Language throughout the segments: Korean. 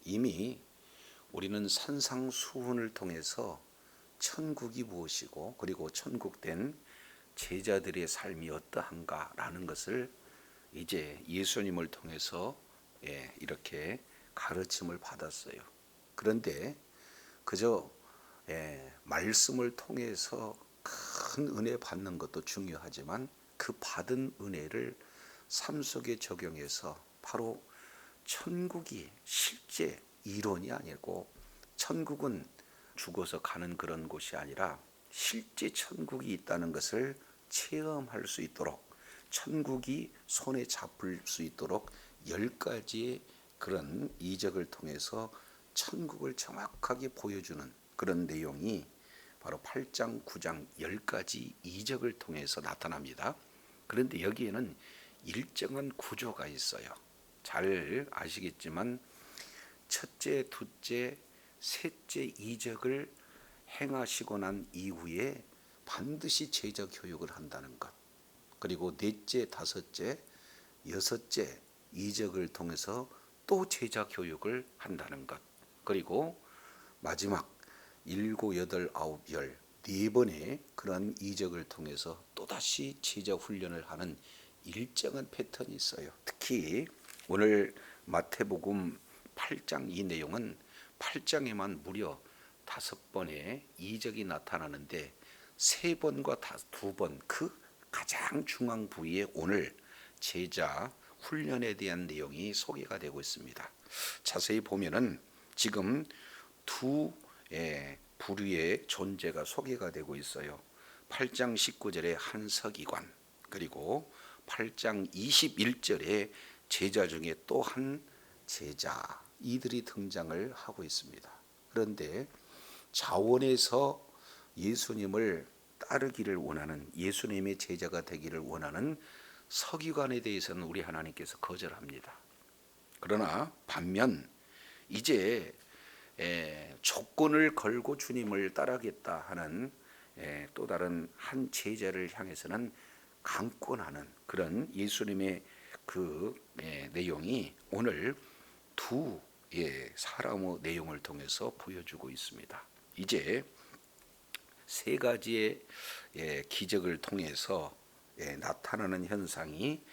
이미 우리는 산상수훈을 통해서 천국이 무엇이고 그리고 천국된 제자들의 삶이 어떠한가라는 것을 이제 예수님을 통해서 이렇게 가르침을 받았어요. 그런데 그저 말씀을 통해서 큰 은혜 받는 것도 중요하지만 그 받은 은혜를 삶 속에 적용해서 바로 천국이 실제 이론이 아니고 천국은 죽어서 가는 그런 곳이 아니라 실제 천국이 있다는 것을 체험할 수 있도록 천국이 손에 잡힐 수 있도록 10가지의 그런 이적을 통해서 천국을 정확하게 보여주는 그런 내용이 바로 8장, 9장 10가지 이적을 통해서 나타납니다. 그런데 여기에는 일정한 구조가 있어요. 잘 아시겠지만 첫째, 둘째, 셋째 이적을 행하시고 난 이후에 반드시 제자 교육을 한다는 것. 그리고 넷째, 다섯째, 여섯째 이적을 통해서 또 제자 교육을 한다는 것. 그리고 마지막 일곱, 여덟, 아홉, 열 네 번의 그런 이적을 통해서 또다시 제자 훈련을 하는 일정한 패턴이 있어요. 특히 오늘 마태복음 8장 이 내용은 8장에만 무려 5번의 이적이 나타나는데 3번과 2번 그 가장 중앙 부위에 오늘 제자 훈련에 대한 내용이 소개가 되고 있습니다. 자세히 보면은 지금 두 부류의 존재가 소개가 되고 있어요. 8장 19절에 한 서기관, 그리고 8장 21절에 제자 중에 또 한 제자, 이들이 등장을 하고 있습니다. 그런데 자원에서 예수님을 따르기를 원하는, 예수님의 제자가 되기를 원하는 서기관에 대해서는 우리 하나님께서 거절합니다. 그러나 반면 이제 조건을 걸고 주님을 따르겠다 하는 또 다른 한 제자를 향해서는 강권하는 그런 예수님의 그 내용이 오늘 두 사람의 내용을 통해서 보여주고 있습니다. 이제 3가지의 기적을 통해서 나타나는 현상이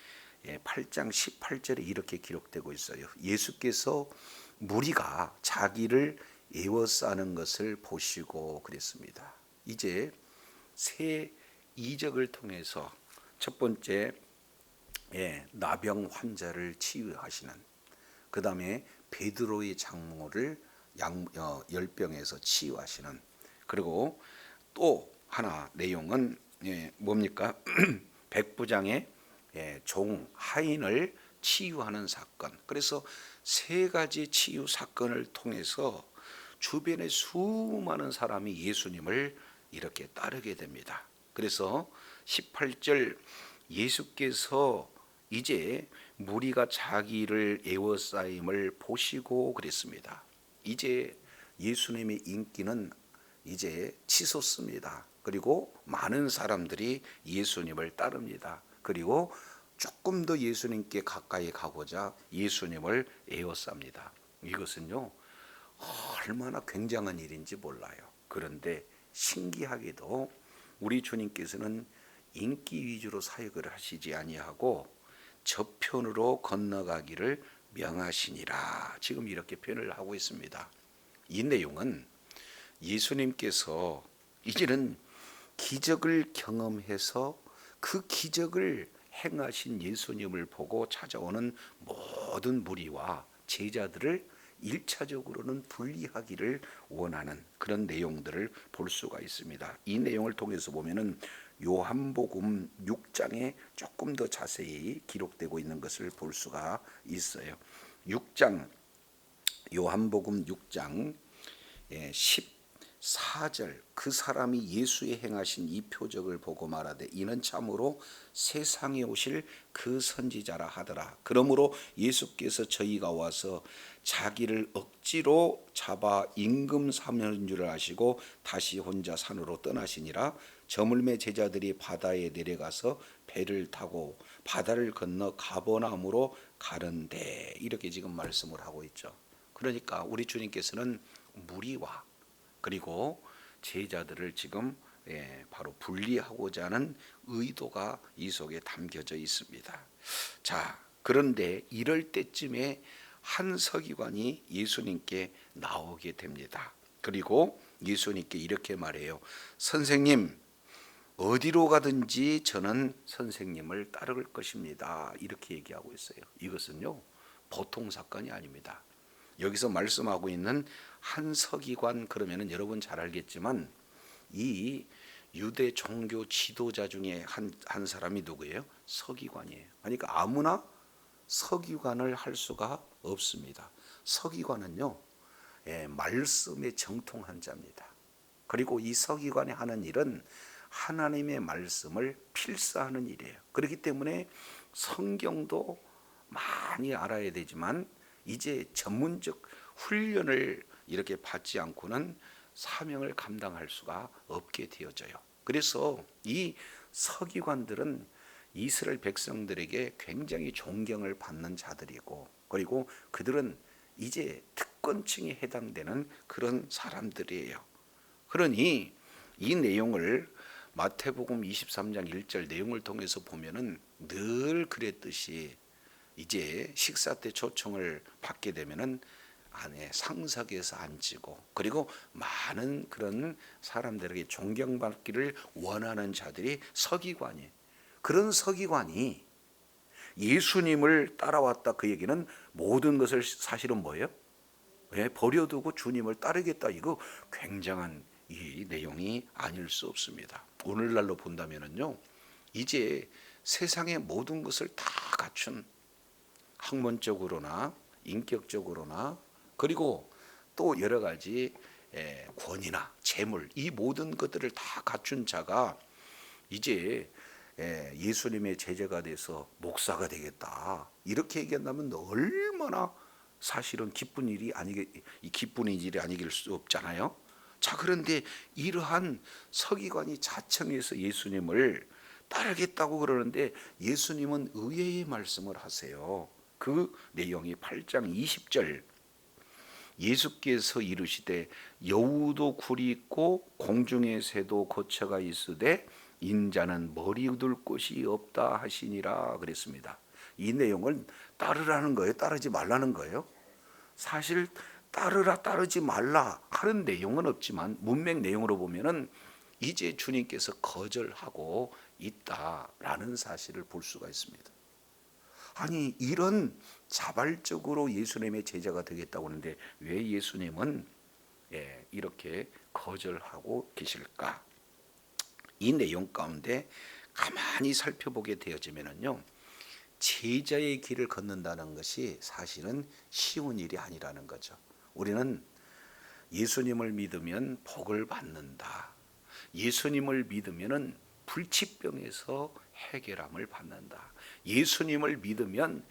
8장 18절에 이렇게 기록되고 있어요. 예수께서 무리가 자기를 에워싸는 것을 보시고 그랬습니다. 이제 새 이적을 통해서 첫 번째 나병 환자를 치유하시는, 그 다음에 베드로의 장모를 열병에서 치유하시는, 그리고 또 하나 내용은 뭡니까? 백부장의 종 하인을 치유하는 사건. 그래서 3가지 치유 사건을 통해서 주변의 수많은 사람이 예수님을 이렇게 따르게 됩니다. 그래서 18절 예수께서 이제 무리가 자기를 에워싸임을 보시고 그랬습니다. 이제 예수님의 인기는 이제 치솟습니다. 그리고 많은 사람들이 예수님을 따릅니다. 그리고 조금 더 예수님께 가까이 가고자 예수님을 에워쌉니다. 이것은요 얼마나 굉장한 일인지 몰라요. 그런데 신기하게도 우리 주님께서는 인기 위주로 사역을 하시지 아니하고 저편으로 건너가기를 명하시니라, 지금 이렇게 표현을 하고 있습니다. 이 내용은 예수님께서 이제는 기적을 경험해서 그 기적을 행하신 예수님을 보고 찾아오는 모든 무리와 제자들을 1차적으로는 분리하기를 원하는 그런 내용들을 볼 수가 있습니다. 이 내용을 통해서 보면은 요한복음 6장에 조금 더 자세히 기록되고 있는 것을 볼 수가 있어요. 6장 요한복음 6장 14절 그 사람이 예수의 행하신 이 표적을 보고 말하되 이는 참으로 세상에 오실 그 선지자라 하더라. 그러므로 예수께서 저희가 와서 자기를 억지로 잡아 임금 삼는 줄 아시고 다시 혼자 산으로 떠나시니라. 저물매 제자들이 바다에 내려가서 배를 타고 바다를 건너 가버나움으로 가는데, 이렇게 지금 말씀을 하고 있죠. 그러니까 우리 주님께서는 무리와 그리고 제자들을 지금 바로 분리하고자 하는 의도가 이 속에 담겨져 있습니다. 자, 그런데 이럴 때쯤에 한 서기관이 예수님께 나오게 됩니다. 그리고 예수님께 이렇게 말해요. 선생님, 어디로 가든지 저는 선생님을 따를 것입니다. 이렇게 얘기하고 있어요. 이것은요, 보통 사건이 아닙니다. 여기서 말씀하고 있는 한 서기관, 그러면은 여러분 잘 알겠지만 이 유대 종교 지도자 중에 한 사람이 누구예요? 서기관이에요. 그러니까 아무나 서기관을 할 수가 없습니다. 서기관은요, 말씀에 정통한 자입니다. 그리고 이 서기관이 하는 일은 하나님의 말씀을 필사하는 일이에요. 그렇기 때문에 성경도 많이 알아야 되지만 이제 전문적 훈련을 이렇게 받지 않고는 사명을 감당할 수가 없게 되어져요. 그래서 이 서기관들은 이스라엘 백성들에게 굉장히 존경을 받는 자들이고, 그리고 그들은 이제 특권층에 해당되는 그런 사람들이에요. 그러니 이 내용을 마태복음 23장 1절 내용을 통해서 보면은 늘 그랬듯이 이제 식사 때 초청을 받게 되면은 안에 상석에서 앉히고, 그리고 많은 그런 사람들에게 존경받기를 원하는 자들이 서기관이에요. 그런 서기관이 예수님을 따라왔다, 그 얘기는 모든 것을 사실은 뭐예요? 버려두고 주님을 따르겠다. 이거 굉장한 이 내용이 아닐 수 없습니다. 오늘날로 본다면은요, 이제 세상의 모든 것을 다 갖춘, 학문적으로나 인격적으로나 그리고 또 여러 가지 권위나 재물, 이 모든 것들을 다 갖춘 자가 이제 예수님의 제자가 돼서 목사가 되겠다, 이렇게 얘기한다면 얼마나 사실은 기쁜 일이 아니길 수 없잖아요. 자, 그런데 이러한 서기관이 자청해서 예수님을 따르겠다고 그러는데 예수님은 의외의 말씀을 하세요. 그 내용이 8장 20절, 예수께서 이르시되 여우도 굴이 있고 공중의 새도 거처가 있으되 인자는 머리 둘 곳이 없다 하시니라 그랬습니다. 이 내용은 따르라는 거예요? 따르지 말라는 거예요? 사실 따르라 따르지 말라 하는 내용은 없지만 문맥 내용으로 보면은 이제 주님께서 거절하고 있다라는 사실을 볼 수가 있습니다. 아니, 이런 자발적으로 예수님의 제자가 되겠다고 하는데 왜 예수님은 이렇게 거절하고 계실까? 이 내용 가운데 가만히 살펴보게 되어지면요, 제자의 길을 걷는다는 것이 사실은 쉬운 일이 아니라는 거죠. 우리는 예수님을 믿으면 복을 받는다, 예수님을 믿으면 불치병에서 해결함을 받는다, 예수님을 믿으면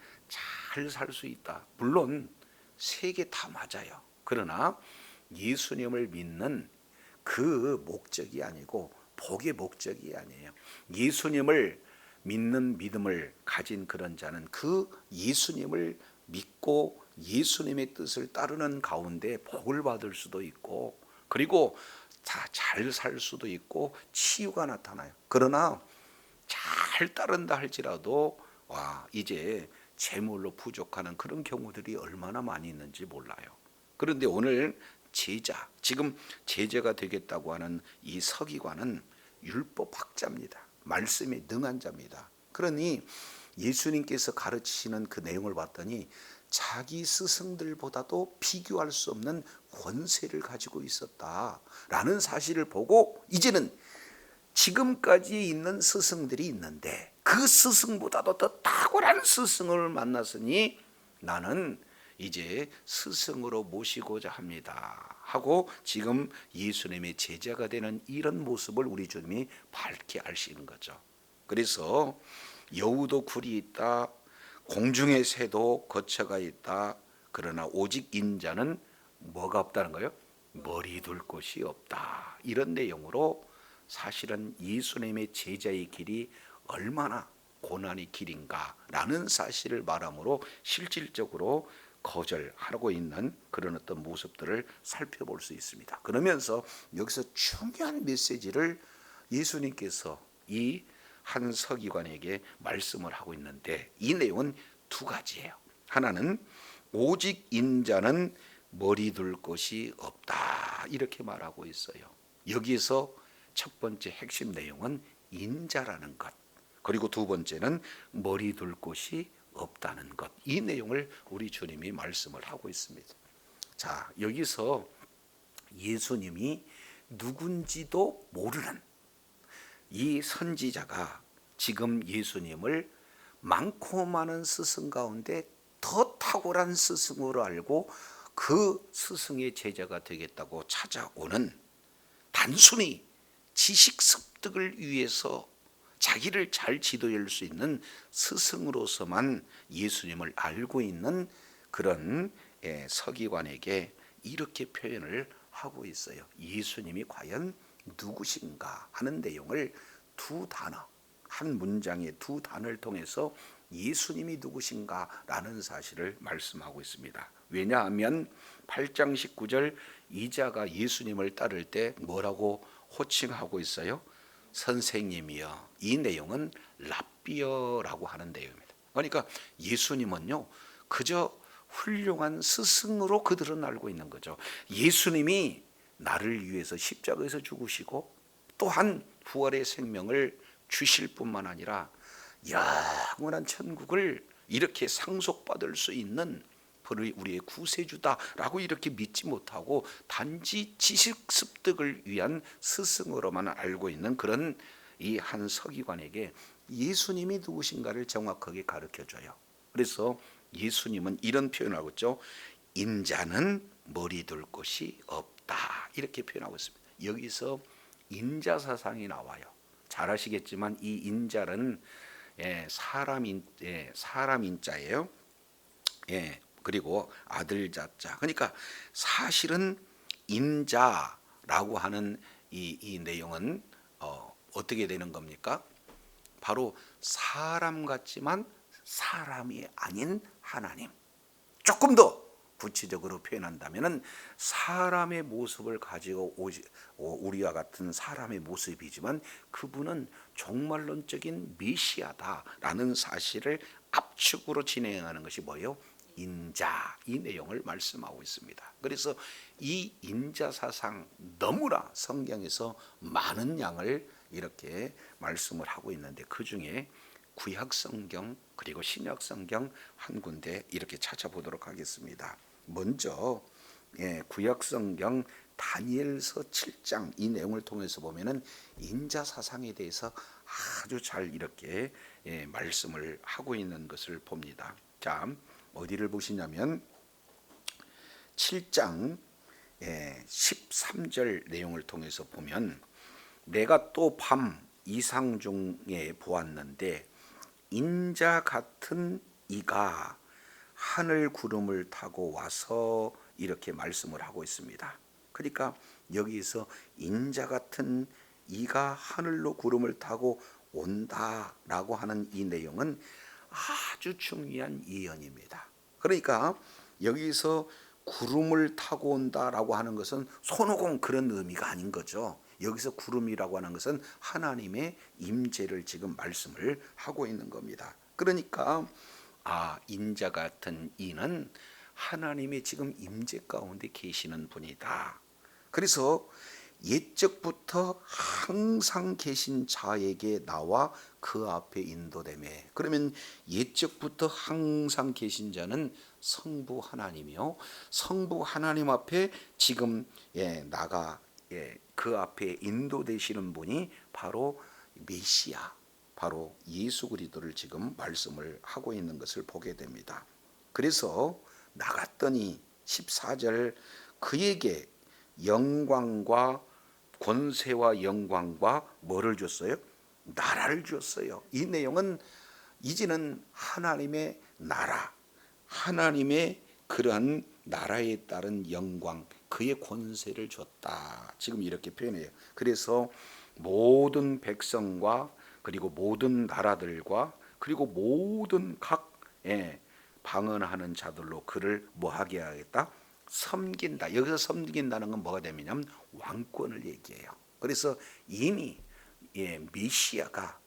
잘 살 수 있다. 물론 세 개 다 맞아요. 그러나 예수님을 믿는 그 목적이 아니고 복의 목적이 아니에요. 예수님을 믿는 믿음을 가진 그런 자는 그 예수님을 믿고 예수님의 뜻을 따르는 가운데 복을 받을 수도 있고, 그리고 다 잘 살 수도 있고 치유가 나타나요. 그러나 잘 따른다 할지라도 이제 재물로 부족하는 그런 경우들이 얼마나 많이 있는지 몰라요. 그런데 오늘 지금 제자가 되겠다고 하는 이 서기관은 율법학자입니다. 말씀에 능한 자입니다. 그러니 예수님께서 가르치시는 그 내용을 봤더니 자기 스승들보다도 비교할 수 없는 권세를 가지고 있었다라는 사실을 보고, 이제는 지금까지 있는 스승들이 있는데 그 스승보다도 더 탁월한 스승을 만났으니 나는 이제 스승으로 모시고자 합니다 하고 지금 예수님의 제자가 되는 이런 모습을 우리 주님이 밝게 하시는 거죠. 그래서 여우도 굴이 있다, 공중의 새도 거처가 있다, 그러나 오직 인자는 뭐가 없다는 거예요? 머리 둘 곳이 없다. 이런 내용으로 사실은 예수님의 제자의 길이 얼마나 고난의 길인가 라는 사실을 말함으로 실질적으로 거절하고 있는 그런 어떤 모습들을 살펴볼 수 있습니다. 그러면서 여기서 중요한 메시지를 예수님께서 이 한 서기관에게 말씀을 하고 있는데, 이 내용은 두 가지예요. 하나는 오직 인자는 머리 둘 것이 없다, 이렇게 말하고 있어요. 여기에서 첫 번째 핵심 내용은 인자라는 것, 그리고 두 번째는 머리 둘 곳이 없다는 것, 이 내용을 우리 주님이 말씀을 하고 있습니다. 자, 여기서 예수님이 누군지도 모르는 이 선지자가 지금 예수님을 많고 많은 스승 가운데 더 탁월한 스승으로 알고 그 스승의 제자가 되겠다고 찾아오는, 단순히 지식 습득을 위해서 자기를 잘 지도할 수 있는 스승으로서만 예수님을 알고 있는 그런 서기관에게 이렇게 표현을 하고 있어요. 예수님이 과연 누구신가 하는 내용을 두 단어, 한 문장의 두 단어를 통해서 예수님이 누구신가라는 사실을 말씀하고 있습니다. 왜냐하면 8장 19절 이자가 예수님을 따를 때 뭐라고 호칭하고 있어요? 선생님이여. 이 내용은 랍비어라고 하는 내용입니다. 그러니까 예수님은요, 그저 훌륭한 스승으로 그들은 알고 있는 거죠. 예수님이 나를 위해서 십자가에서 죽으시고 또한 부활의 생명을 주실 뿐만 아니라 영원한 천국을 이렇게 상속받을 수 있는 우리의 구세주다라고 이렇게 믿지 못하고 단지 지식 습득을 위한 스승으로만 알고 있는 그런 이 한 서기관에게 예수님이 누구신가를 정확하게 가르쳐줘요. 그래서 예수님은 이런 표현을 하고 있죠. 인자는 머리 둘 곳이 없다, 이렇게 표현하고 있습니다. 여기서 인자사상이 나와요. 잘 아시겠지만 이 인자는 사람 인자예요. 그리고 아들 자자. 그러니까 사실은 인자라고 하는 이 내용은 어떻게 되는 겁니까? 바로 사람 같지만 사람이 아닌 하나님. 조금 더 구체적으로 표현한다면은 사람의 모습을 가지고 우리와 같은 사람의 모습이지만 그분은 종말론적인 메시아다라는 사실을 압축으로 진행하는 것이 뭐예요? 인자, 이 내용을 말씀하고 있습니다. 그래서 이 인자 사상 너무나 성경에서 많은 양을 이렇게 말씀을 하고 있는데, 그 중에 구약 성경 그리고 신약 성경 한 군데 이렇게 찾아보도록 하겠습니다. 먼저 구약 성경 다니엘서 7장 이 내용을 통해서 보면은 인자 사상에 대해서 아주 잘 이렇게 말씀을 하고 있는 것을 봅니다. 자, 어디를 보시냐면 7장 13절 내용을 통해서 보면, 내가 또 밤 이상 중에 보았는데 인자 같은 이가 하늘 구름을 타고 와서, 이렇게 말씀을 하고 있습니다. 그러니까 여기서 인자 같은 이가 하늘로 구름을 타고 온다라고 하는 이 내용은 아주 중요한 예언입니다. 그러니까 여기서 구름을 타고 온다라고 하는 것은 손오공 그런 의미가 아닌 거죠. 여기서 구름이라고 하는 것은 하나님의 임재를 지금 말씀을 하고 있는 겁니다. 그러니까 인자 같은 이는 하나님의 지금 임재 가운데 계시는 분이다. 그래서 옛적부터 항상 계신 자에게 나와 그 앞에 인도되매, 그러면 옛적부터 항상 계신 자는 성부 하나님이요, 성부 하나님 앞에 지금 나가 그 앞에 인도되시는 분이 바로 메시아, 바로 예수 그리스도를 지금 말씀을 하고 있는 것을 보게 됩니다. 그래서 나갔더니 14절 그에게 영광과 권세와 영광과 뭐를 줬어요? 나라를 줬어요. 이 내용은 이제는 하나님의 나라, 하나님의 그러한 나라에 따른 영광, 그의 권세를 줬다, 지금 이렇게 표현해요. 그래서 모든 백성과 그리고 모든 나라들과 그리고 모든 각 방언하는 자들로 그를 뭐하게 하겠다? 섬긴다. 여기서 섬긴다는 건 뭐가 되냐면 왕권을 얘기해요. 그래서 이미 메시아가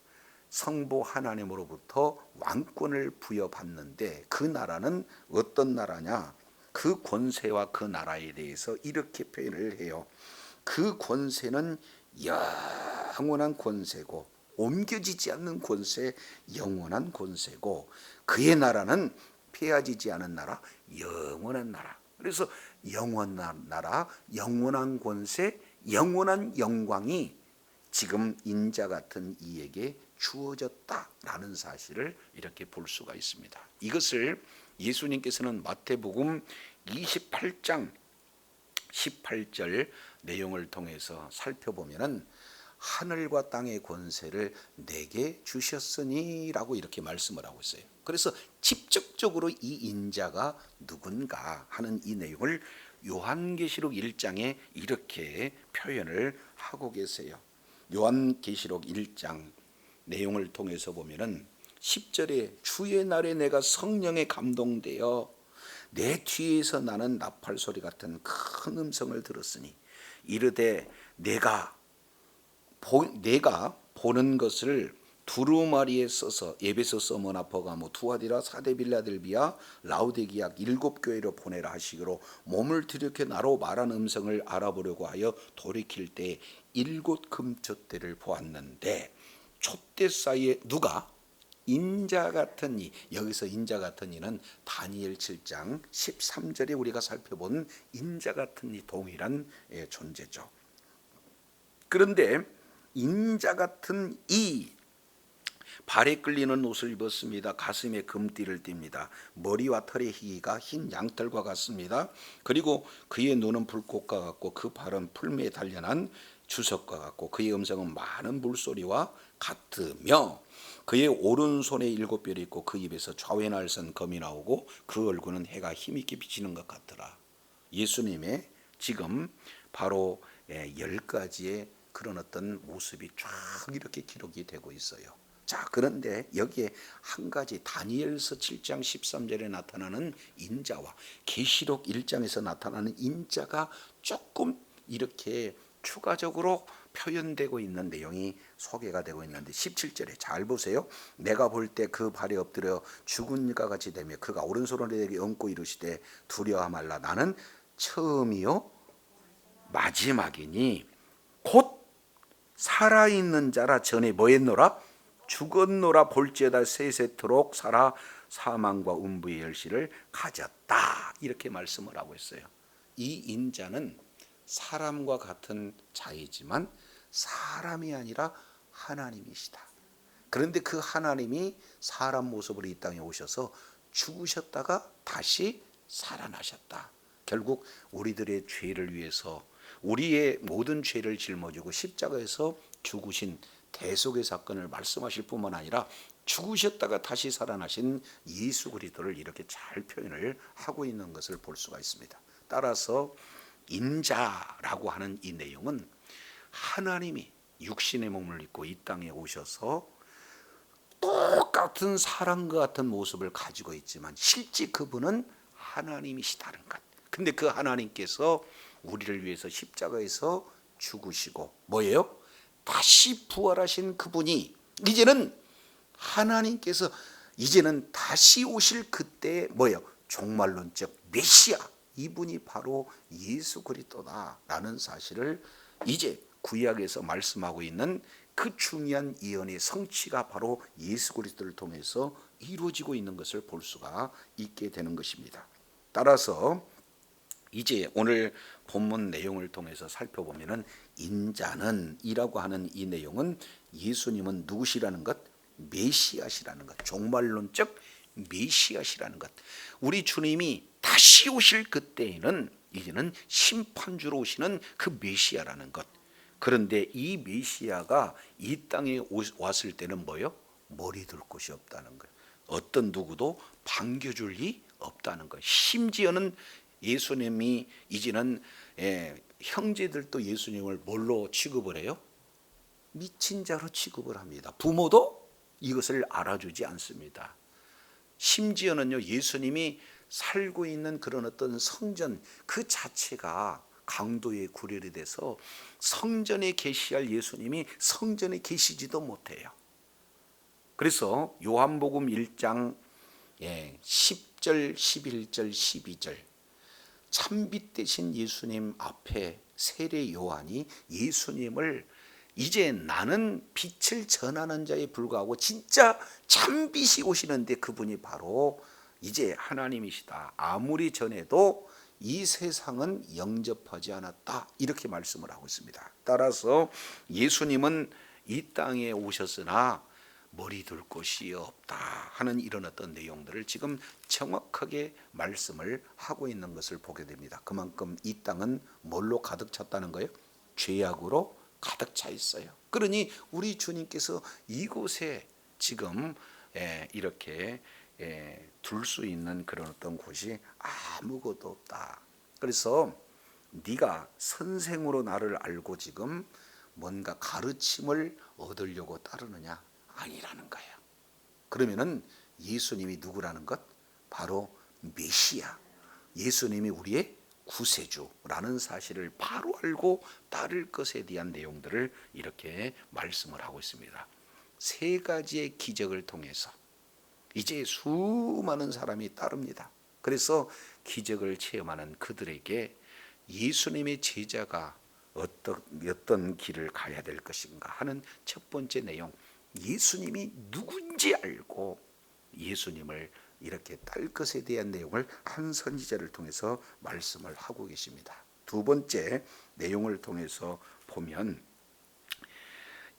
성부 하나님으로부터 왕권을 부여받는데 그 나라는 어떤 나라냐? 그 권세와 그 나라에 대해서 이렇게 표현을 해요. 그 권세는 영원한 권세고 옮겨지지 않는 권세, 영원한 권세고 그의 나라는 폐하지지 않은 나라, 영원한 나라. 그래서 영원한 나라, 영원한 권세, 영원한 영광이 지금 인자 같은 이에게 주어졌다라는 사실을 이렇게 볼 수가 있습니다. 이것을 예수님께서는 마태복음 28장 18절 내용을 통해서 살펴보면은 하늘과 땅의 권세를 내게 주셨으니라고 이렇게 말씀을 하고 있어요. 그래서 직접적으로 이 인자가 누군가 하는 이 내용을 요한계시록 1장에 이렇게 표현을 하고 계세요. 요한계시록 1장 내용을 통해서 보면은 10절에 주의 날에 내가 성령에 감동되어 내 뒤에서 나는 나팔 소리 같은 큰 음성을 들었으니 이르되 내가 보는 것을 두루마리에 써서 에베소, 스무나, 버가모, 투아디라, 사데, 빌라델비아, 라우디게아 7교회로 보내라 하시기로 몸을 들이켜 나로 말한 음성을 알아보려고 하여 돌이킬 때 7 금촛대를 보았는데 촛대 사이에 누가? 인자 같은 이. 여기서 인자 같은 이는 다니엘 7장 13절에 우리가 살펴본 인자 같은 이 동일한 존재죠. 그런데 인자 같은 이 발에 끌리는 옷을 입었습니다. 가슴에 금띠를 띱니다. 머리와 털의 희기가 흰 양털과 같습니다. 그리고 그의 눈은 불꽃과 같고 그 발은 풀매에 단련한 주석과 같고 그의 음성은 많은 물소리와 같으며 그의 오른손에 7뼈이 있고 그 입에서 좌우에 날선 검이 나오고 그 얼굴은 해가 힘있게 비치는 것 같더라. 예수님의 지금 바로 10가지의 그런 어떤 모습이 쫙 이렇게 기록이 되고 있어요. 자, 그런데 여기에 한 가지 다니엘서 7장 13절에 나타나는 인자와 계시록 1장에서 나타나는 인자가 조금 이렇게 추가적으로 표현되고 있는 내용이 소개가 되고 있는데 17절에 잘 보세요. 내가 볼 때 그 발에 엎드려 죽은 이가 같이 되며 그가 오른손을 내게 얹고 이르시되 두려워 말라 나는 처음이요 마지막이니 곧 살아있는 자라 전에 뭐 했노라? 죽었노라 볼지어다 세세토록 살아 사망과 음부의 열시를 가졌다 이렇게 말씀을 하고 있어요. 이 인자는 사람과 같은 자이지만 사람이 아니라 하나님이시다. 그런데 그 하나님이 사람 모습으로 이 땅에 오셔서 죽으셨다가 다시 살아나셨다. 결국 우리들의 죄를 위해서 우리의 모든 죄를 짊어지고 십자가에서 죽으신 대속의 사건을 말씀하실 뿐만 아니라 죽으셨다가 다시 살아나신 예수 그리스도를 이렇게 잘 표현을 하고 있는 것을 볼 수가 있습니다. 따라서 인자라고 하는 이 내용은 하나님이 육신의 몸을 입고 이 땅에 오셔서 똑같은 사람과 같은 모습을 가지고 있지만 실제 그분은 하나님이시다는 것. 근데 그 하나님께서 우리를 위해서 십자가에서 죽으시고 뭐예요? 다시 부활하신 그분이 이제는 하나님께서 이제는 다시 오실 그때 뭐예요? 종말론적 메시아 이분이 바로 예수 그리스도다라는 사실을 이제 구약에서 말씀하고 있는 그 중요한 예언의 성취가 바로 예수 그리스도를 통해서 이루어지고 있는 것을 볼 수가 있게 되는 것입니다. 따라서 이제 오늘 본문 내용을 통해서 살펴보면은 인자는 이라고 하는 이 내용은 예수님은 누구시라는 것? 메시아시라는 것. 종말론적 메시아시라는 것. 우리 주님이 다시 오실 그때에는 이제는 심판주로 오시는 그 메시아라는 것. 그런데 이 메시아가 이 땅에 왔을 때는 뭐요? 머리 둘 곳이 없다는 거예요. 어떤 누구도 반겨줄 리 없다는 거예요. 심지어는 예수님이 이제는 형제들도 예수님을 뭘로 취급을 해요? 미친 자로 취급을 합니다. 부모도 이것을 알아주지 않습니다. 심지어는요, 예수님이 살고 있는 그런 어떤 성전 그 자체가 강도에 구별이 돼서 성전에 계시할 예수님이 성전에 계시지도 못해요. 그래서 요한복음 1장 10절, 11절, 12절 참빛 되신 예수님 앞에 세례 요한이 예수님을 이제 나는 빛을 전하는 자에 불과하고 진짜 참빛이 오시는데 그분이 바로 이제 하나님이시다. 아무리 전에도 이 세상은 영접하지 않았다. 이렇게 말씀을 하고 있습니다. 따라서 예수님은 이 땅에 오셨으나 머리 둘 곳이 없다 하는 이런 어떤 내용들을 지금 정확하게 말씀을 하고 있는 것을 보게 됩니다. 그만큼 이 땅은 뭘로 가득 찼다는 거예요? 죄악으로 가득 차 있어요. 그러니 우리 주님께서 이곳에 지금 이렇게 둘 수 있는 그런 어떤 곳이 아무것도 없다. 그래서 네가 선생으로 나를 알고 지금 뭔가 가르침을 얻으려고 따르느냐? 아니라는 거예요. 그러면은 예수님이 누구라는 것? 바로 메시아, 예수님이 우리의 구세주라는 사실을 바로 알고 따를 것에 대한 내용들을 이렇게 말씀을 하고 있습니다. 세 가지의 기적을 통해서 이제 수많은 사람이 따릅니다. 그래서 기적을 체험하는 그들에게 예수님의 제자가 어떤 길을 가야 될 것인가 하는 첫 번째 내용, 예수님이 누군지 알고 예수님을 이렇게 딸 것에 대한 내용을 한 선지자를 통해서 말씀을 하고 계십니다. 두 번째 내용을 통해서 보면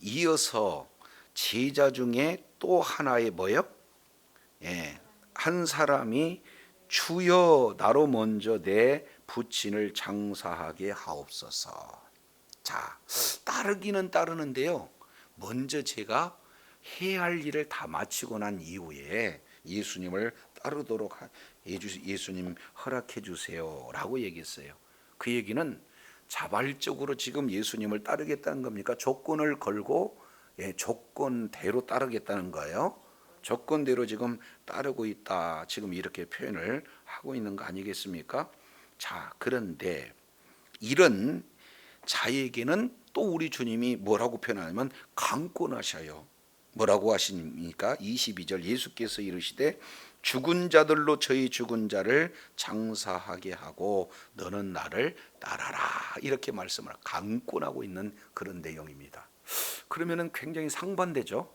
이어서 제자 중에 또 하나의 뭐요? 한 사람이 주여 나로 먼저 내 부친을 장사하게 하옵소서. 자, 따르기는 따르는데요, 먼저 제가 해야 할 일을 다 마치고 난 이후에 예수님을 따르도록 예수님 허락해 주세요 라고 얘기했어요. 그 얘기는 자발적으로 지금 예수님을 따르겠다는 겁니까? 조건을 걸고 조건대로 따르겠다는 거예요. 조건대로 지금 따르고 있다, 지금 이렇게 표현을 하고 있는 거 아니겠습니까? 자, 그런데 이런 자에게는 또 우리 주님이 뭐라고 표현하냐면 강권하셔요. 뭐라고 하십니까? 22절 예수께서 이르시되 죽은 자들로 저희 죽은 자를 장사하게 하고 너는 나를 따라라, 이렇게 말씀을 강권하고 있는 그런 내용입니다. 그러면은 굉장히 상반되죠.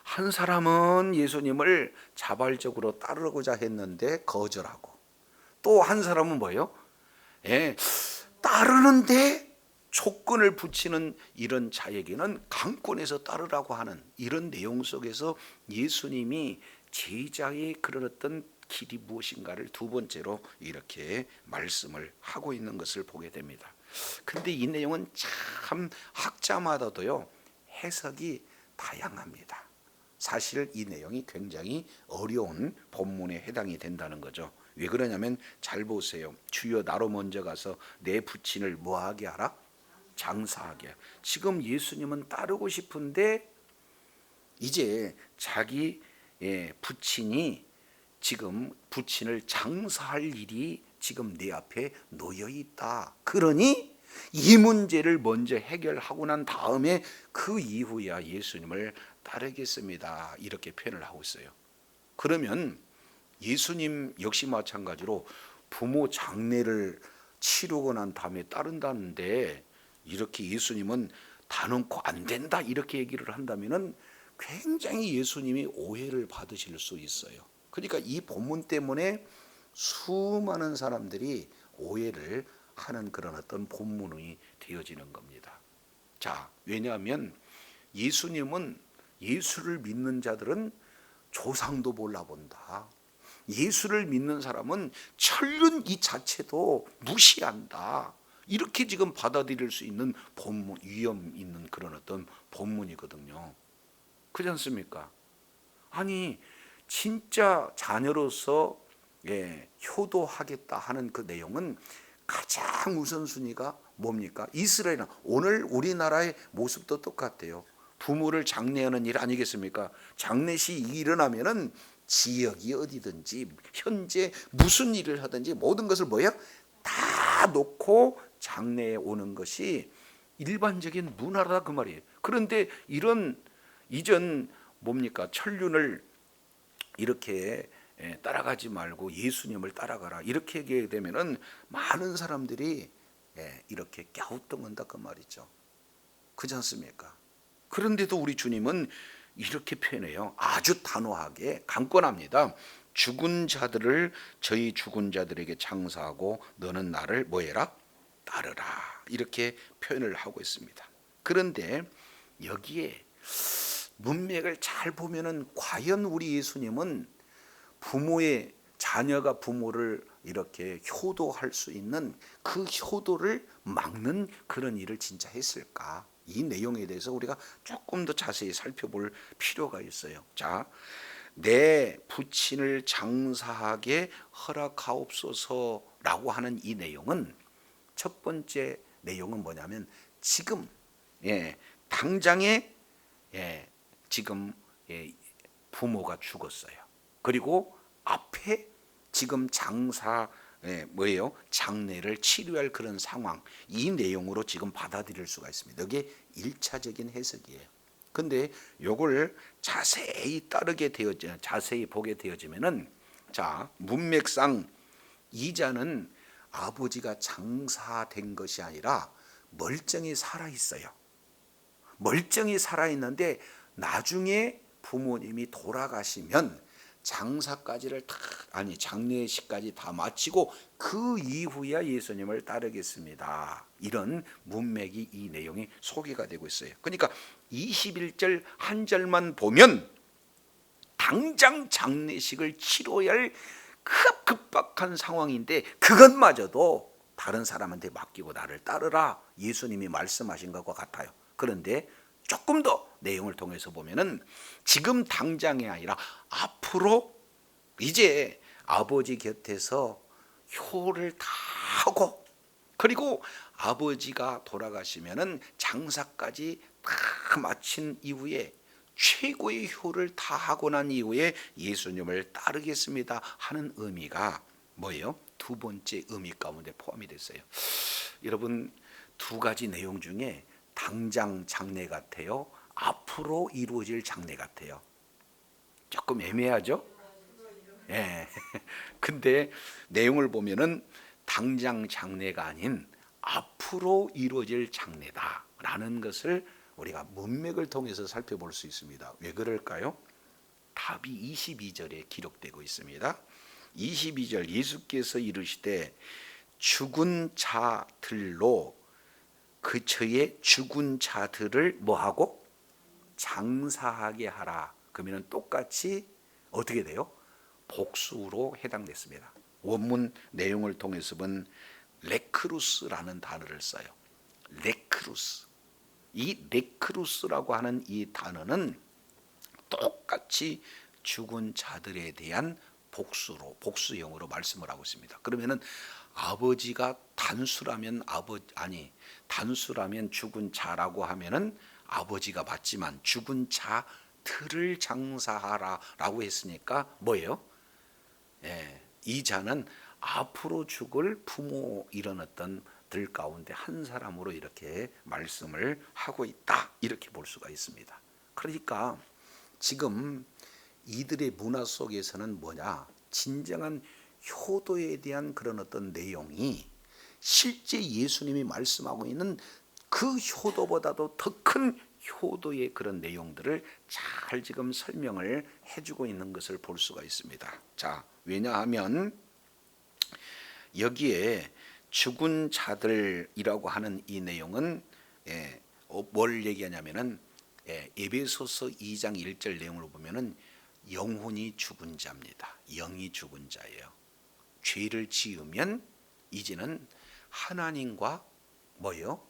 한 사람은 예수님을 자발적으로 따르고자 했는데 거절하고, 또 한 사람은 뭐예요? 따르는데 조건을 붙이는 이런 자에게는 강권해서 따르라고 하는 이런 내용 속에서 예수님이 제자의 그런 어떤 길이 무엇인가를 두 번째로 이렇게 말씀을 하고 있는 것을 보게 됩니다. 근데 이 내용은 참 학자마다도요 해석이 다양합니다. 사실 이 내용이 굉장히 어려운 본문에 해당이 된다는 거죠. 왜 그러냐면 잘 보세요. 주여 나로 먼저 가서 내 부친을 뭐하게 하라? 장사하게. 지금 예수님은 따르고 싶은데 이제 자기 부친이 지금 부친을 장사할 일이 지금 내 앞에 놓여 있다. 그러니 이 문제를 먼저 해결하고 난 다음에 그 이후야 예수님을 따르겠습니다, 이렇게 표현을 하고 있어요. 그러면 예수님 역시 마찬가지로 부모 장례를 치르고 난 다음에 따른다는데 이렇게 예수님은 다 놓고 안 된다 이렇게 얘기를 한다면은 굉장히 예수님이 오해를 받으실 수 있어요. 그러니까 이 본문 때문에 수많은 사람들이 오해를 하는 그런 어떤 본문이 되어지는 겁니다. 자, 왜냐하면 예수님은 예수를 믿는 자들은 조상도 몰라본다. 예수를 믿는 사람은 천륜 이 자체도 무시한다. 이렇게 지금 받아들일 수 있는 본문, 위험 있는 그런 어떤 본문이거든요. 그렇지 않습니까? 아니 진짜 자녀로서 효도하겠다 하는 그 내용은 가장 우선순위가 뭡니까? 이스라엘은 오늘 우리나라의 모습도 똑같아요. 부모를 장례하는 일 아니겠습니까? 장례식 일어나면은 지역이 어디든지 현재 무슨 일을 하든지 모든 것을 뭐예요? 다 놓고 장례에 오는 것이 일반적인 문화다 그 말이에요. 그런데 이런 이전 뭡니까? 천륜을 이렇게 따라가지 말고 예수님을 따라가라 이렇게 얘기하게 되면은 많은 사람들이 이렇게 갸우뚱한다 그 말이죠. 그렇지 않습니까? 그런데도 우리 주님은 이렇게 표현해요. 아주 단호하게 강권합니다. 죽은 자들을 저희 죽은 자들에게 장사하고 너는 나를 뭐해라? 따르라. 이렇게 표현을 하고 있습니다. 그런데 여기에 문맥을 잘 보면은 과연 우리 예수님은 부모의 자녀가 부모를 이렇게 효도할 수 있는 그 효도를 막는 그런 일을 진짜 했을까? 이 내용에 대해서 우리가 조금 더 자세히 살펴볼 필요가 있어요. 자, 내 부친을 장사하게 허락하옵소서라고 하는 이 내용은 첫 번째 내용은 뭐냐면 지금 당장에 지금 부모가 죽었어요. 그리고 앞에 지금 뭐예요? 장례를 치료할 그런 상황, 이 내용으로 지금 받아들일 수가 있습니다. 이게 1차적인 해석이에요. 근데 요걸 자세히 자세히 보게 되어지면은 자, 문맥상 이자는 아버지가 장사된 것이 아니라 멀쩡히 살아 있어요. 멀쩡히 살아 있는데 나중에 부모님이 돌아가시면 장례식까지 다 마치고 그 이후야 예수님을 따르겠습니다. 이런 문맥이 이 내용이 소개가 되고 있어요. 그러니까 21절 한 절만 보면 당장 장례식을 치러야 할 급박한 상황인데 그것마저도 다른 사람한테 맡기고 나를 따르라 예수님이 말씀하신 것과 같아요. 그런데 조금 더 내용을 통해서 보면은 지금 당장이 아니라 앞으로 이제 아버지 곁에서 효를 다 하고 그리고 아버지가 돌아가시면은 장사까지 다 마친 이후에 최고의 효를 다 하고 난 이후에 예수님을 따르겠습니다 하는 의미가 뭐예요? 두 번째 의미 가운데 포함이 됐어요. 여러분 두 가지 내용 중에 당장 장례 같아요? 앞으로 이루어질 장례 같아요? 조금 애매하죠? 예. 근데 내용을 보면은 당장 장례가 아닌 앞으로 이루어질 장례다라는 것을 우리가 문맥을 통해서 살펴볼 수 있습니다. 왜 그럴까요? 답이 22절에 기록되고 있습니다. 22절 예수께서 이르시되 죽은 자들로 그처의 죽은 자들을 뭐하고? 장사하게 하라. 그러면 똑같이 어떻게 돼요? 복수로 해당됐습니다. 원문 내용을 통해서 본 레크루스라는 단어를 써요. 레크루스. 이 레크루스라고 하는 이 단어는 똑같이 죽은 자들에 대한 복수형으로 말씀을 하고 있습니다. 그러면은 아버지가 단수라면 단수라면 죽은 자라고 하면은 아버지가 맞지만 죽은 자들을 장사하라라고 했으니까 뭐예요? 이 자는 앞으로 죽을 부모 이런 어떤 들 가운데 한 사람으로 이렇게 말씀을 하고 있다 이렇게 볼 수가 있습니다. 그러니까 지금 이들의 문화 속에서는 뭐냐? 진정한 효도에 대한 그런 어떤 내용이 실제 예수님이 말씀하고 있는 그 효도보다도 더 큰 효도의 그런 내용들을 잘 지금 설명을 해주고 있는 것을 볼 수가 있습니다. 자, 왜냐하면 여기에 죽은 자들이라고 하는 이 내용은 뭘 얘기하냐면은 에베소서 2장 1절 내용으로 보면은 영혼이 죽은 자입니다. 영이 죽은 자예요. 죄를 지으면 이제는 하나님과 뭐요?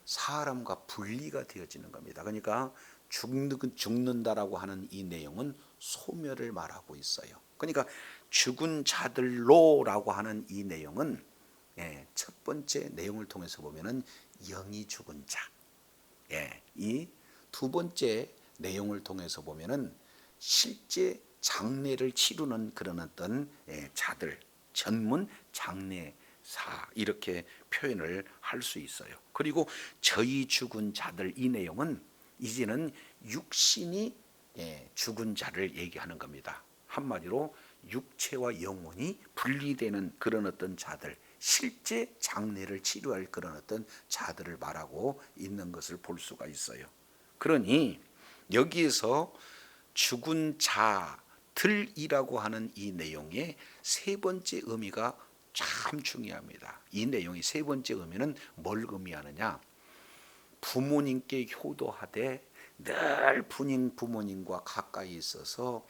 사람과 분리가 되어지는 겁니다. 그러니까 죽는다라고 하는 이 내용은 소멸을 말하고 있어요. 그러니까 죽은 자들로라고 하는 이 내용은 첫 번째 내용을 통해서 보면은 영이 죽은 자. 이 두 번째 내용을 통해서 보면은 실제 장례를 치르는 그런 어떤 자들, 전문 장례사 이렇게 표현을 할 수 있어요. 그리고 저희 죽은 자들, 이 내용은 이제는 육신이 죽은 자를 얘기하는 겁니다. 한마디로 육체와 영혼이 분리되는 그런 어떤 자들, 실제 장례를 치료할 그런 어떤 자들을 말하고 있는 것을 볼 수가 있어요. 그러니 여기에서 죽은 자들이라고 하는 이 내용의 세 번째 의미가 참 중요합니다. 이 내용의 세 번째 의미는 뭘 의미하느냐? 부모님께 효도하되 늘 부모님과 가까이 있어서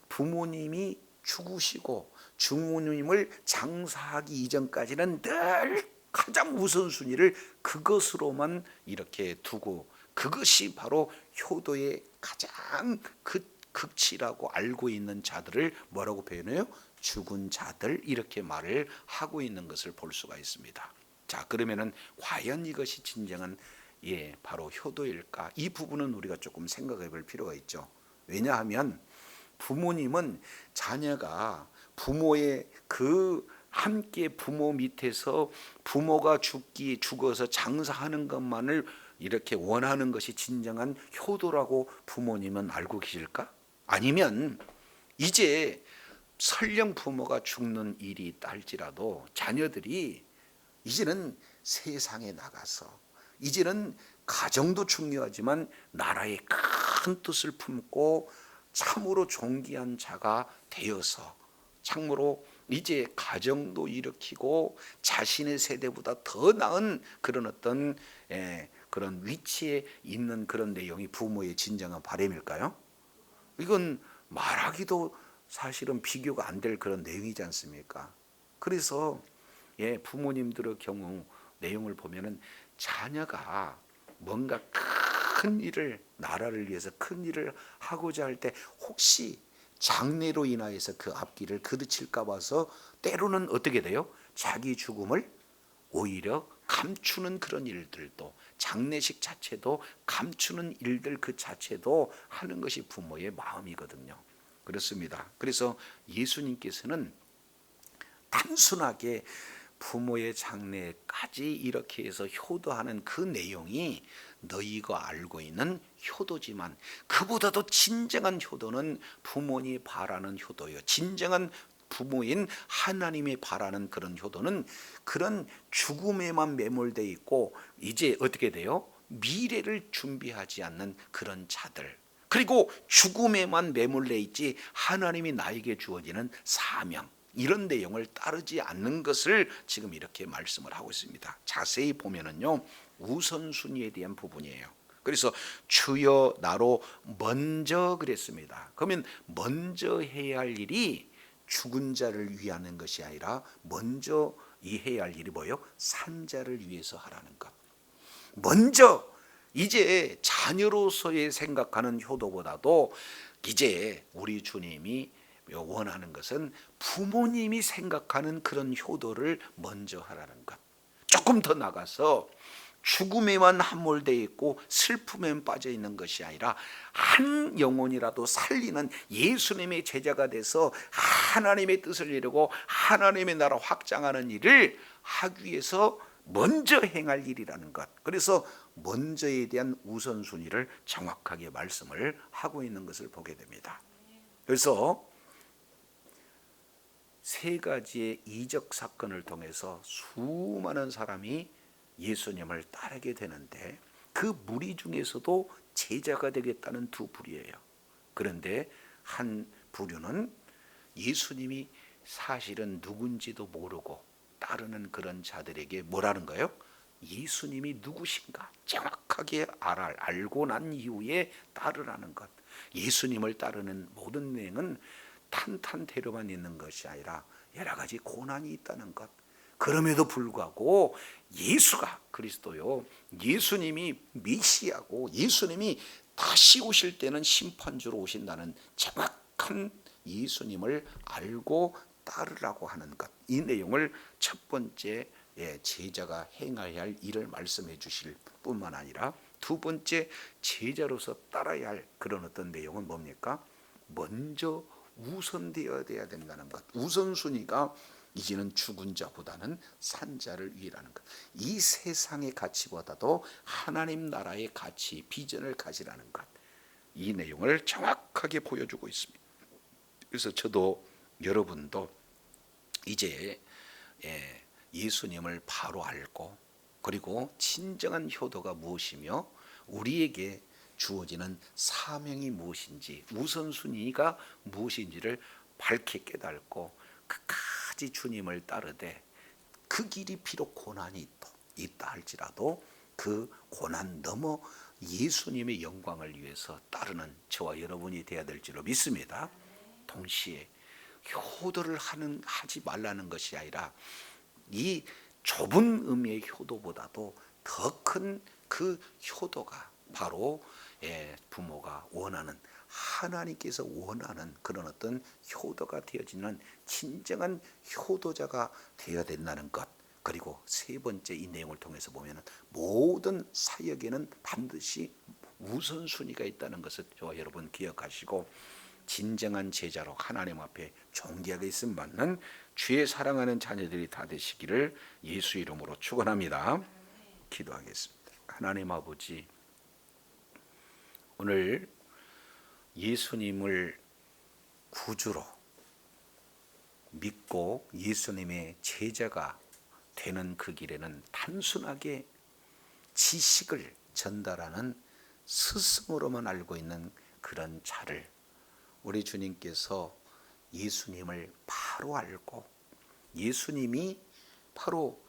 부모님이 죽으시고 주모님을 장사하기 이전까지는 늘 가장 우선순위를 그것으로만 이렇게 두고, 그것이 바로 효도의 가장 극치라고 알고 있는 자들을 뭐라고 표현해요? 죽은 자들, 이렇게 말을 하고 있는 것을 볼 수가 있습니다. 자, 그러면은 과연 이것이 진정한 바로 효도일까? 이 부분은 우리가 조금 생각해 볼 필요가 있죠. 왜냐하면 부모님은 자녀가 부모의 함께 부모 밑에서 부모가 죽어서 장사하는 것만을 이렇게 원하는 것이 진정한 효도라고 부모님은 알고 계실까? 아니면 이제 설령 부모가 죽는 일이 있다 할지라도 자녀들이 이제는 세상에 나가서, 이제는 가정도 중요하지만 나라의 큰 뜻을 품고 참으로 존귀한 자가 되어서 참으로 이제 가정도 일으키고 자신의 세대보다 더 나은 그런 어떤 그런 위치에 있는 그런 내용이 부모의 진정한 바람일까요? 이건 말하기도 사실은 비교가 안 될 그런 내용이지 않습니까? 그래서 부모님들의 경우 내용을 보면은 자녀가 뭔가 큰 일을, 나라를 위해서 큰 일을 하고자 할 때 혹시 장례로 인하여서 그 앞길을 그르칠까 봐서 때로는 어떻게 돼요? 자기 죽음을 오히려 감추는 그런 일들도, 장례식 자체도 감추는 일들 그 자체도 하는 것이 부모의 마음이거든요. 그렇습니다. 그래서 예수님께서는 단순하게 부모의 장례까지 이렇게 해서 효도하는 그 내용이 너희가 알고 있는 효도지만, 그보다도 진정한 효도는 부모님이 바라는 효도예요. 진정한 부모인 하나님이 바라는 그런 효도는 그런 죽음에만 매몰되어 있고 이제 어떻게 돼요? 미래를 준비하지 않는 그런 자들, 그리고 죽음에만 매몰려 있지 하나님이 나에게 주어지는 사명, 이런 내용을 따르지 않는 것을 지금 이렇게 말씀을 하고 있습니다. 자세히 보면은요, 우선순위에 대한 부분이에요. 그래서 주여 나로 먼저 그랬습니다. 그러면 먼저 해야 할 일이 죽은 자를 위하는 것이 아니라 먼저 해야 할 일이 뭐예요? 산 자를 위해서 하라는 것. 먼저 이제 자녀로서의 생각하는 효도보다도 이제 우리 주님이 원하는 것은 부모님이 생각하는 그런 효도를 먼저 하라는 것. 조금 더 나가서 죽음에만 함몰되어 있고 슬픔에 빠져 있는 것이 아니라 한 영혼이라도 살리는 예수님의 제자가 돼서 하나님의 뜻을 이루고 하나님의 나라 확장하는 일을 하기 위해서 먼저 행할 일이라는 것. 그래서 먼저에 대한 우선순위를 정확하게 말씀을 하고 있는 것을 보게 됩니다. 그래서 세 가지의 이적 사건을 통해서 수많은 사람이 예수님을 따르게 되는데 그 무리 중에서도 제자가 되겠다는 두 부류예요. 그런데 한 부류는 예수님이 사실은 누군지도 모르고 따르는 그런 자들에게 뭐라는 거예요? 예수님이 누구신가 정확하게 알고 난 이후에 따르라는 것. 예수님을 따르는 모든 내용은 탄탄대로만 있는 것이 아니라 여러 가지 고난이 있다는 것. 그럼에도 불구하고 예수가 그리스도요, 예수님이 메시아고 예수님이 다시 오실 때는 심판주로 오신다는 정확한 예수님을 알고 따르라고 하는 것. 이 내용을 첫 번째 제자가 행해야 할 일을 말씀해 주실 뿐만 아니라 두 번째 제자로서 따라야 할 그런 어떤 내용은 뭡니까? 먼저 우선되어야 된다는 것. 우선순위가 이제는 죽은 자보다는 산 자를 위하는 것. 이 세상의 가치보다도 하나님 나라의 가치, 비전을 가지라는 것. 이 내용을 정확하게 보여주고 있습니다. 그래서 저도 여러분도 이제 예수님을 바로 알고, 그리고 진정한 효도가 무엇이며 우리에게 주어지는 사명이 무엇인지, 우선순위가 무엇인지를 밝게 깨닫고 끝까지 주님을 따르되, 그 길이 비록 고난이 있다 할지라도 그 고난 넘어 예수님의 영광을 위해서 따르는 저와 여러분이 되어야 될 줄로 믿습니다. 동시에 효도를 하지 말라는 것이 아니라 이 좁은 의미의 효도보다도 더 큰 그 효도가 바로 부모가 원하는, 하나님께서 원하는 그런 어떤 효도가 되어지는 진정한 효도자가 되어야 된다는 것. 그리고 세 번째, 이 내용을 통해서 보면 모든 사역에는 반드시 우선순위가 있다는 것을 저와 여러분 기억하시고, 진정한 제자로 하나님 앞에 존귀하게 있음 받는 주의 사랑하는 자녀들이 다 되시기를 예수 이름으로 축원합니다. 기도하겠습니다. 하나님 아버지, 오늘 예수님을 구주로 믿고 예수님의 제자가 되는 그 길에는 단순하게 지식을 전달하는 스승으로만 알고 있는 그런 자를, 우리 주님께서 예수님을 바로 알고 예수님이 바로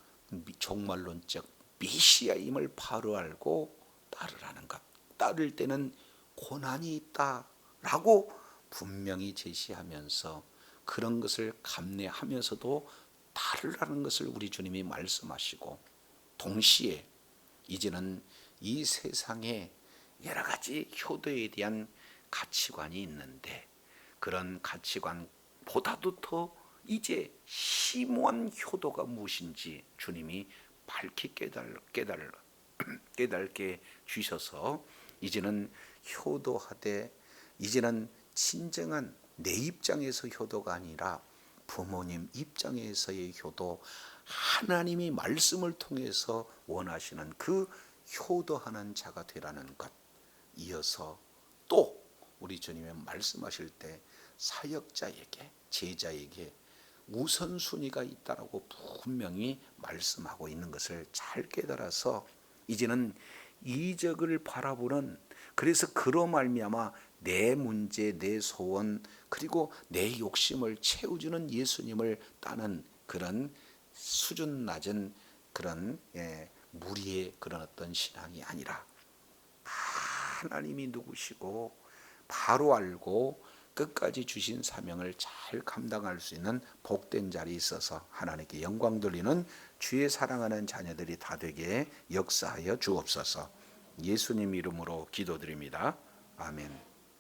종말론적 메시아임을 바로 알고 따르라는 것. 따를 때는 고난이 있다라고 분명히 제시하면서 그런 것을 감내하면서도 따르라는 것을 우리 주님이 말씀하시고, 동시에 이제는 이 세상에 여러 가지 효도에 대한 가치관이 있는데, 그런 가치관보다도 더 이제 심오한 효도가 무엇인지 주님이 밝히 깨닫게 주셔서 이제는 효도하되, 이제는 진정한 내 입장에서 효도가 아니라 부모님 입장에서의 효도, 하나님이 말씀을 통해서 원하시는 그 효도하는 자가 되라는 것. 이어서 또 우리 주님이 말씀하실 때 사역자에게, 제자에게 우선순위가 있다라고 분명히 말씀하고 있는 것을 잘 깨달아서 이제는 이적을 바라보는, 그래서 그로 말미암아 내 문제, 내 소원, 그리고 내 욕심을 채워주는 예수님을 따는 그런 수준 낮은 그런 무리의 그런 어떤 신앙이 아니라, 하나님이 누구시고 바로 알고 끝까지 주신 사명을 잘 감당할 수 있는 복된 자리에 있어서 하나님께 영광 돌리는 주의 사랑하는 자녀들이 다 되게 역사하여 주옵소서. 예수님 이름으로 기도드립니다. 아멘.